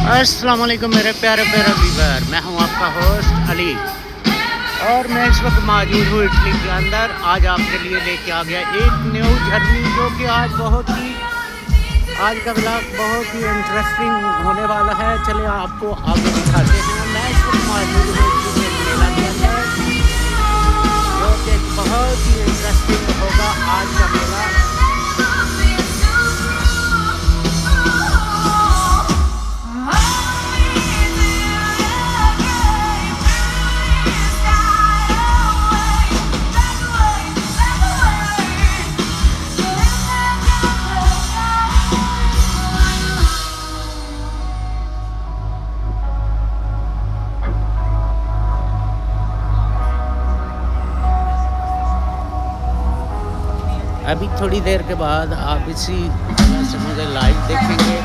अस्सलाम वालेकुम मेरे प्यारे प्यारे व्यूअर, मैं हूं आपका होस्ट अली और मैं इस वक्त मौजूद हूं इटली के अंदर। आज आपके लिए लेके आ गया एक न्यू जर्नी जो कि आज का ब्लॉग बहुत ही इंटरेस्टिंग होने वाला है। चलिए आपको आगे दिखाते हैं। मैं इस वक्त मौजूद हूं इटली के मेला के अंदर जो कि बहुत ही इंटरेस्टिंग होगा आज का मेला। अभी थोड़ी देर के बाद आप इसी जगह से मुझे लाइव देखेंगे।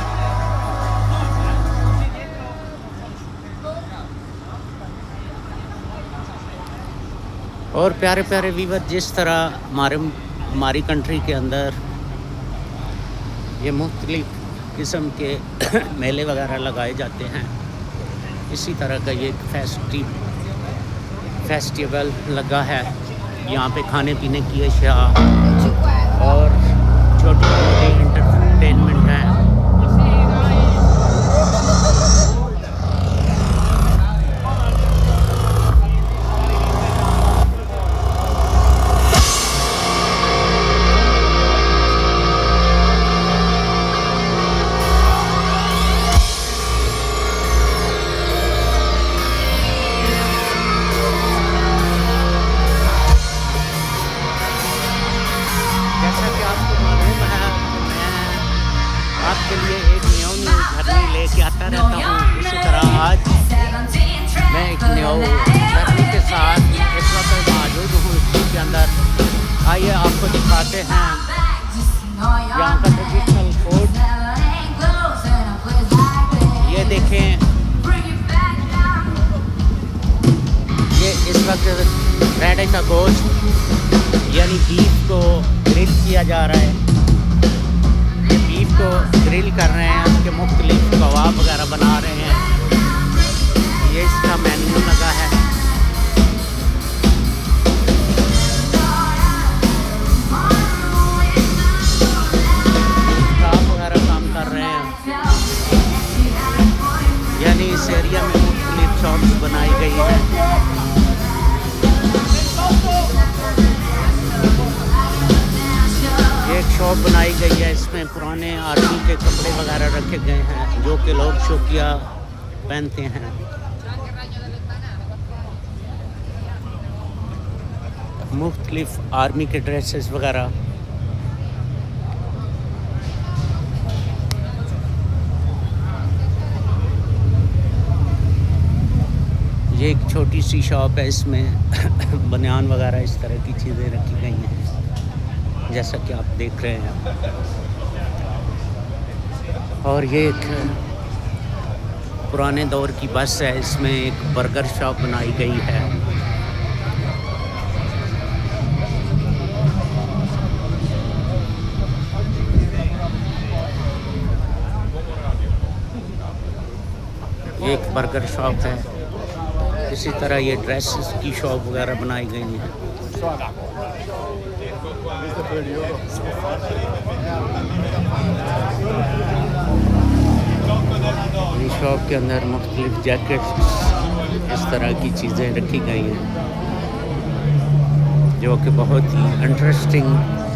और प्यारे प्यारे व्यूअर, जिस तरह हमारी कंट्री के अंदर ये मुख्तलिफ किस्म के मेले वगैरह लगाए जाते हैं, इसी तरह का ये एक फेस्टिवल लगा है। यहाँ पे खाने पीने की अशिया और छोटी मोटी एंटरटेनमेंट है। आपके लिए एक न्यू झरनी लेके आता रहता हूँ। इसी तरह आज मैं एक न्यू झरनी के साथ इस वक्त मौजूद हूँ इटली के अंदर। आइए आपको दिखाते हैं यहाँ का ट्रेडिशनल फूड। ये देखें, ये इस वक्त रेड़े का गोश्त यानी बीफ को ग्रिल किया जा रहा है। बीफ को ग्रिल कर रहे हैं, उसके मुख्तलिफ कबाब वगैरह बना रहे हैं। ये इसका मेन्यू लगा है। स्टाफ वगैरह काम कर रहे हैं, यानी इस एरिया में मुख्तलिफ शॉप्स बनाई गई हैं। एक शॉप बनाई गई है, इसमें पुराने आर्मी के कपड़े वगैरह रखे गए हैं जो कि लोग शौकिया पहनते हैं। मुख्तलिफ आर्मी के ड्रेसेस वगैरह। ये एक छोटी सी शॉप है, इसमें बनियान वगैरह इस तरह की चीज़ें रखी गई हैं जैसा कि आप देख रहे हैं। और ये एक पुराने दौर की बस है, इसमें एक बर्गर शॉप बनाई गई है। ये एक बर्गर शॉप है। इसी तरह ये ड्रेसेस की शॉप वगैरह बनाई गई है। इस शॉप के अंदर मुख्तलिफ जैकेट्स इस तरह की चीज़ें रखी गई हैं जो कि बहुत ही इंटरेस्टिंग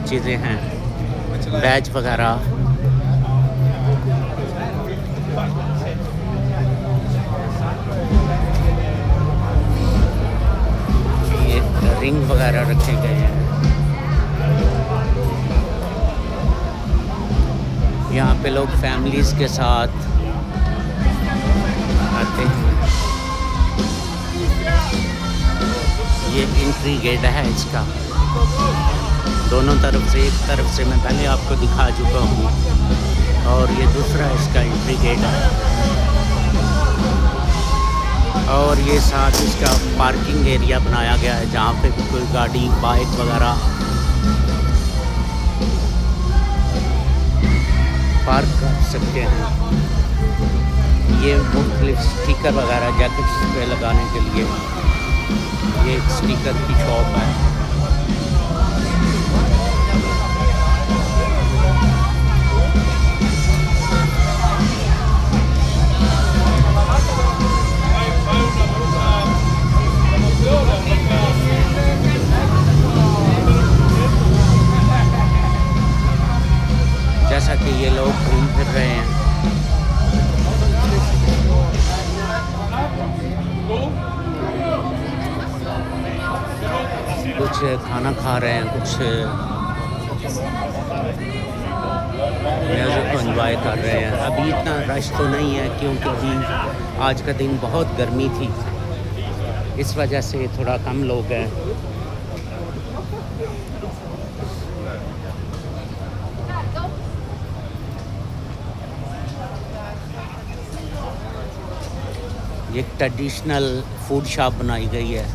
चीज़ें हैं। बैज वगैरह, ये रिंग वगैरह रखे गए हैं। यहाँ पे लोग फैमिलीज़ के साथ आते हैं। ये एंट्री गेट है इसका, दोनों तरफ से। एक तरफ से मैं पहले आपको दिखा चुका हूँ और ये दूसरा इसका एंट्री गेट है। और ये साथ इसका पार्किंग एरिया बनाया गया है जहाँ पे कोई गाड़ी बाइक वगैरह पार्क कर सकते हैं। ये मुख्तलिफ स्टिकर वगैरह जैकेट्स पे लगाने के लिए ये एक स्टिकर की शॉप है। जैसा कि ये लोग घूम फिर रहे हैं, कुछ खाना खा रहे हैं, कुछ म्यूज़िक को एंजॉय कर रहे हैं। अभी इतना रश तो नहीं है क्योंकि अभी आज का दिन बहुत गर्मी थी, इस वजह से थोड़ा कम लोग हैं। एक ट्रेडिशनल फूड शॉप बनाई गई है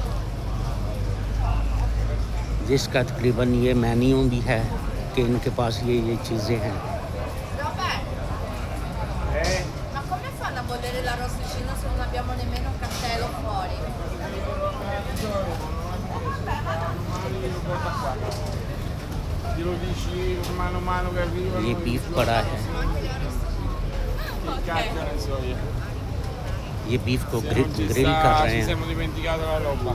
जिसका तकरीबन ये मेन्यू भी है कि इनके पास ये चीज़ें हैं। Ma come fanno a bollire l'arrosticino se non abbiamo nemmeno un cartello fuori? Glielo dici mano a mano che arrivano. ये बीफ पड़ा है, Che cacchio ne so io. ये बीफ को Se non ci ग्रिल कर sta, रहे ci हैं। siamo dimenticati la roba.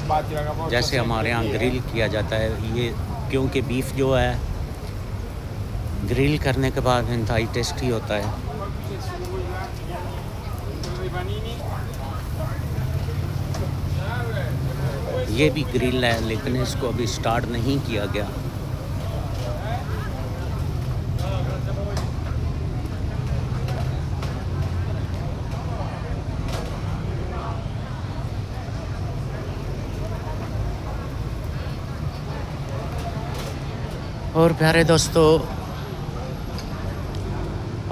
Batti la capotta. जैसे हमारे यहाँ ग्रिल किया जाता है, ये क्योंकि बीफ जो है ग्रिल करने के बाद इंतहाई टेस्टी होता है। dei panini. ये भी ग्रिल है लेकिन इसको अभी स्टार्ट नहीं किया गया। और प्यारे दोस्तों,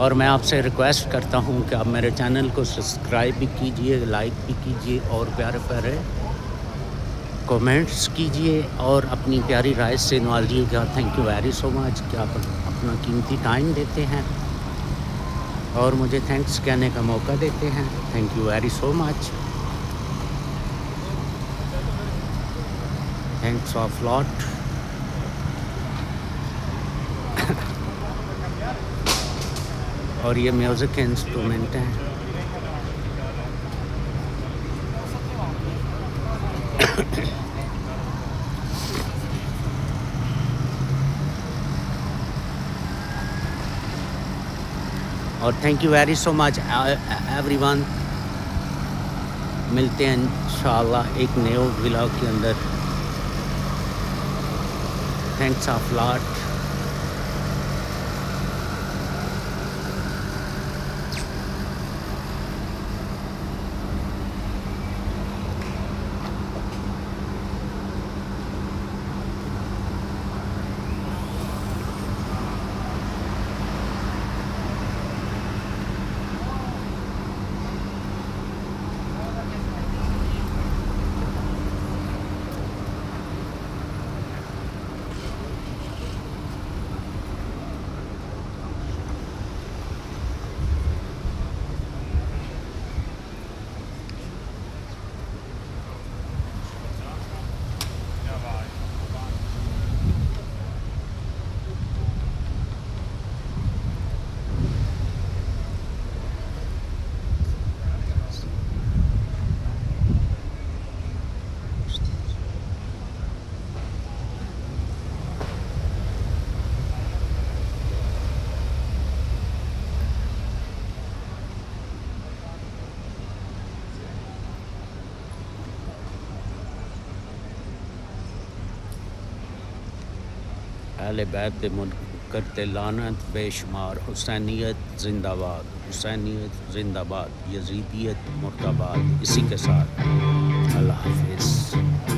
और मैं आपसे रिक्वेस्ट करता हूं कि आप मेरे चैनल को सब्सक्राइब भी कीजिए, लाइक भी कीजिए और प्यारे प्यारे कमेंट्स कीजिए और अपनी प्यारी राय से नवाजिएगा। Thank you very so much कि आप अपना कीमती टाइम देते हैं और मुझे थैंक्स कहने का मौका देते हैं। Thank you very so much, thanks of lot. और ये म्यूज़िक के इंस्ट्रूमेंट हैं। और thank you very so much everyone. मिलते हैं इंशाल्लाह एक नए व्लॉग के अंदर। Thanks of lot. अहले बैत दे मुनकर ते लानत बेशुमार। हुसैनियत जिंदाबाद, हुसैनियत जिंदाबाद, यजीदियत मुर्दाबाद। इसी के साथ अल्लाह हाफिज़।